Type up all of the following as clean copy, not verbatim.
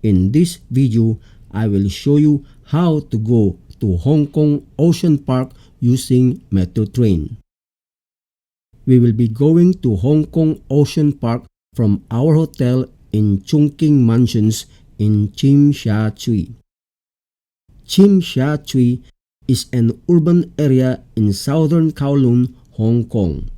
In this video, I will show you how to go to Hong Kong Ocean Park using metro train. We will be going to Hong Kong Ocean Park from our hotel in Chung King Mansions in Tsim Sha Tsui. Tsim Sha Tsui is an urban area in southern Kowloon, Hong Kong.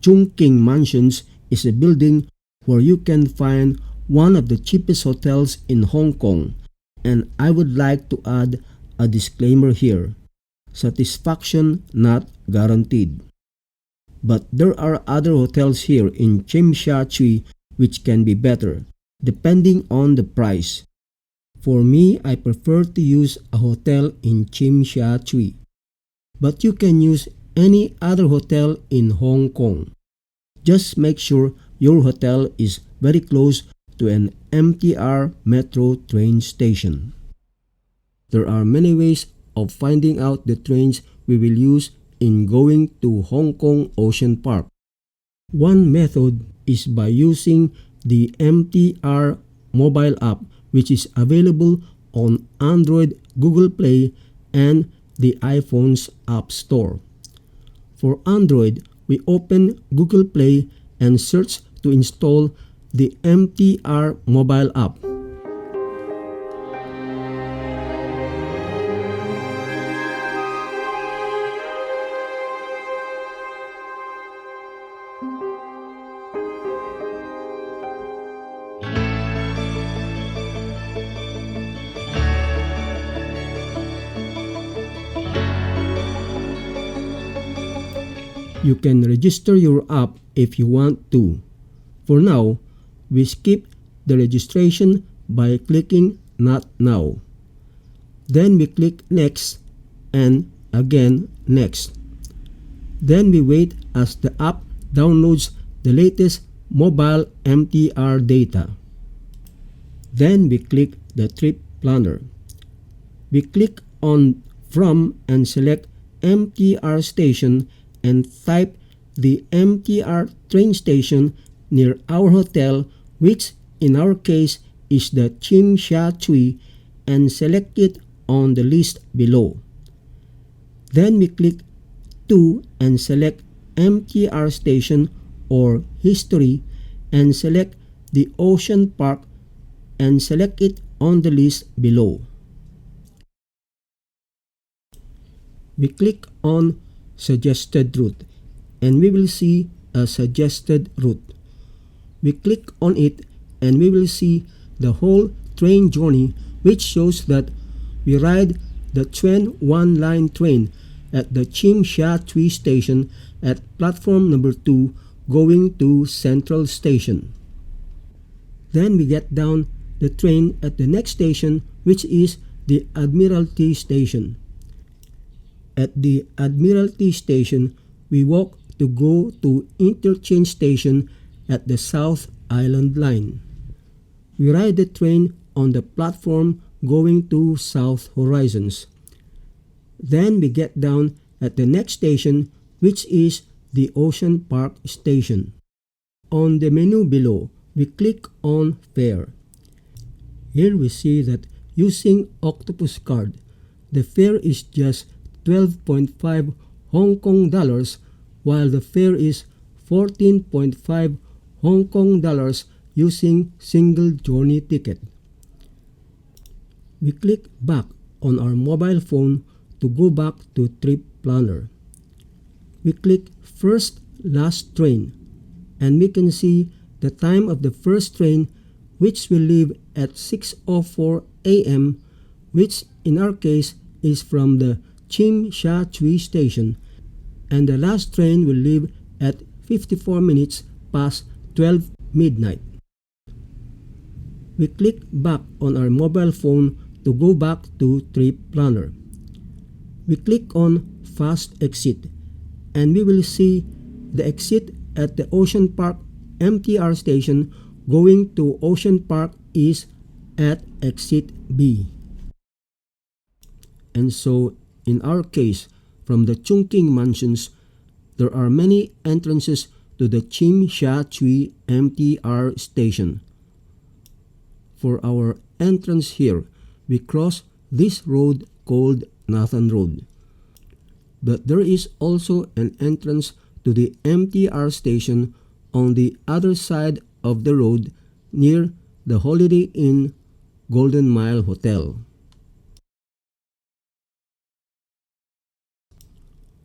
Chung King Mansions is a building where you can find one of the cheapest hotels in Hong Kong, and I would like to add a disclaimer here: satisfaction not guaranteed. But there are other hotels here in Tsim Sha Tsui which can be better, depending on the price. For me, I prefer to use a hotel in Tsim Sha Tsui, but you can use any other hotel in Hong Kong. Just make sure your hotel is very close to an MTR metro train station. There are many ways of finding out the trains we will use in going to Hong Kong Ocean Park. One method is by using the MTR Mobile App, which is available on Android, Google Play, and the iPhone's App Store. For Android, we open Google Play and search to install the MTR Mobile App. You can register your app if you want to. For now, we skip the registration by clicking Not Now. Then we click Next and again Next. Then we wait as the app downloads the latest mobile MTR data. Then we click the trip planner. We click on From and select MTR Station and type the MTR train station near our hotel, which in our case is the Tsim Sha Tsui, and select it on the list below. Then we click To and select MTR Station or History and select the Ocean Park and select it on the list below. We click on Suggested Route and we will see a suggested route. We click on it and we will see the whole train journey, which shows that we ride the Tuen Wan Line train at the Tsim Sha Tsui station at platform number 2 going to Central Station. Then we get down the train at the next station, which is the Admiralty Station. At the Admiralty Station, we walk to go to Interchange Station at the South Island Line. We ride the train on the platform going to South Horizons. Then we get down at the next station, which is the Ocean Park Station. On the menu below, we click on Fare. Here we see that using Octopus Card, the fare is just 12.5 Hong Kong dollars, while the fare is 14.5 Hong Kong dollars using single journey ticket. We click back on our mobile phone to go back to Trip Planner. We click First Last Train and we can see the time of the first train, which will leave at 6:04 a.m., which in our case is from the Tsim Sha Tsui station, and the last train will leave at 54 minutes past 12 midnight. We click back on our mobile phone to go back to Trip Planner. We click on Fast Exit and we will see the exit at the Ocean Park MTR station going to Ocean Park is at exit B. And so in our case, from the Chung King Mansions, there are many entrances to the Tsim Sha Tsui MTR station. for our entrance here, we cross this road called Nathan Road. But there is also an entrance to the MTR station on the other side of the road near the Holiday Inn Golden Mile Hotel.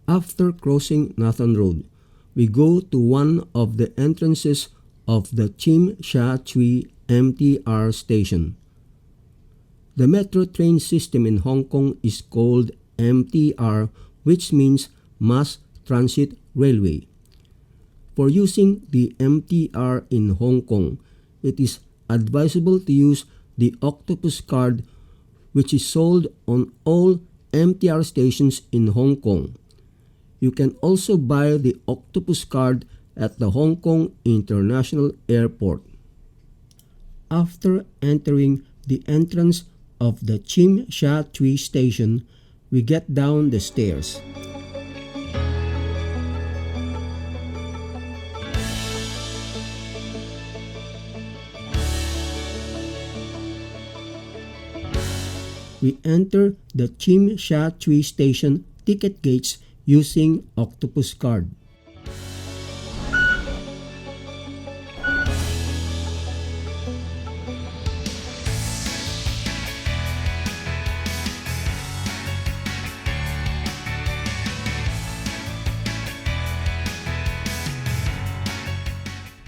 After crossing Nathan Road, we go to one of the entrances of the Chim Sha Tsui MTR station. The metro train system in Hong Kong is called MTR, which means Mass Transit Railway. For using the MTR in Hong Kong, it is advisable to use the Octopus card, which is sold on all MTR stations in Hong Kong. You can also buy the Octopus card at the Hong Kong International Airport. After entering the entrance of the Chim Sha Tsui station, we get down the stairs. We enter the Chim Sha Tsui station ticket gates using Octopus card.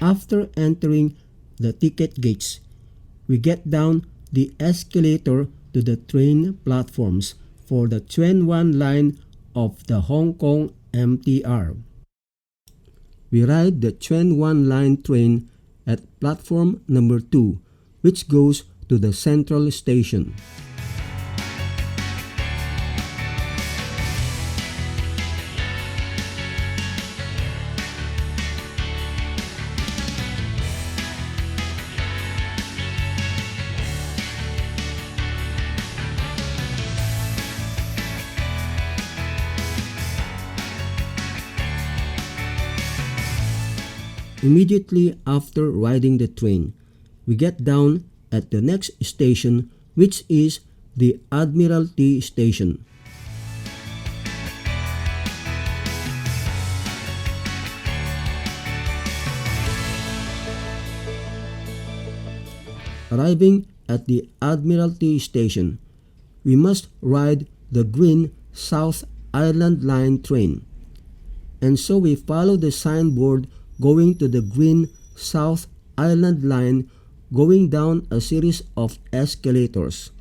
After entering the ticket gates, we get down the escalator to the train platforms for the Train 1 line of the Hong Kong MTR. We ride the Train 1 line train at platform number 2, which goes to the Central Station. Immediately after riding the train, we get down at the next station, which is the Admiralty Station. Arriving at the Admiralty Station, we must ride the green South Island Line train. And so we follow the signboard going to the green South Island Line, going down a series of escalators.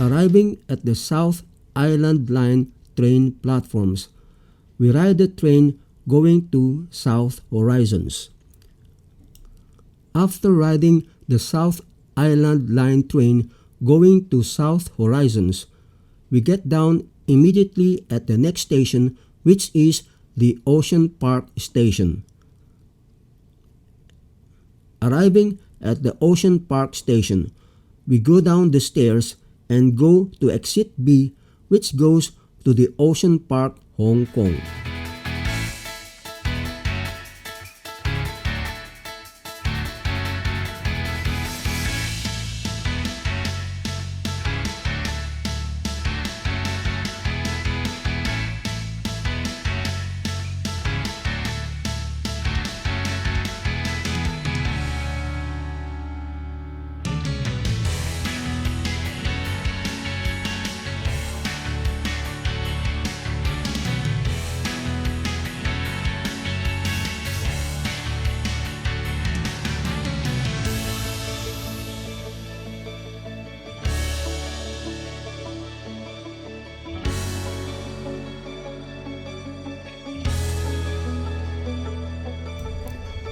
Arriving at the South Island Line train platforms, we ride the train going to South Horizons. After riding the South Island Line train going to South Horizons, we get down immediately at the next station, which is the Ocean Park Station. Arriving at the Ocean Park Station, we go down the stairs and go to exit B, which goes to the Ocean Park, Hong Kong.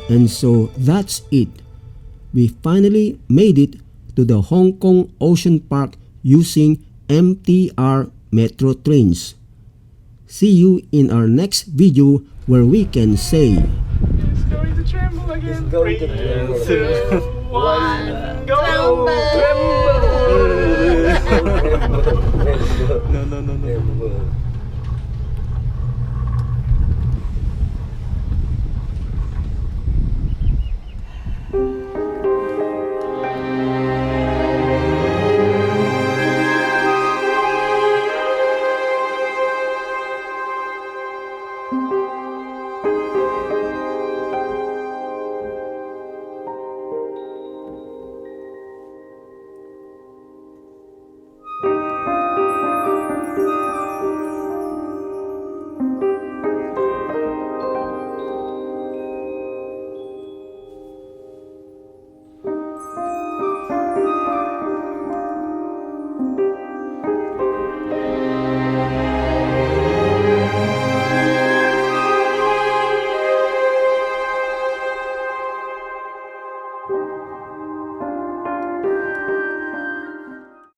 And so that's it. We finally made it to the Hong Kong Ocean Park using MTR Metro trains. See you in our next video where we can say It's going to tremble again. It's going to 3, tremble 2, again. 1, go! No, no, no, no. Tremble!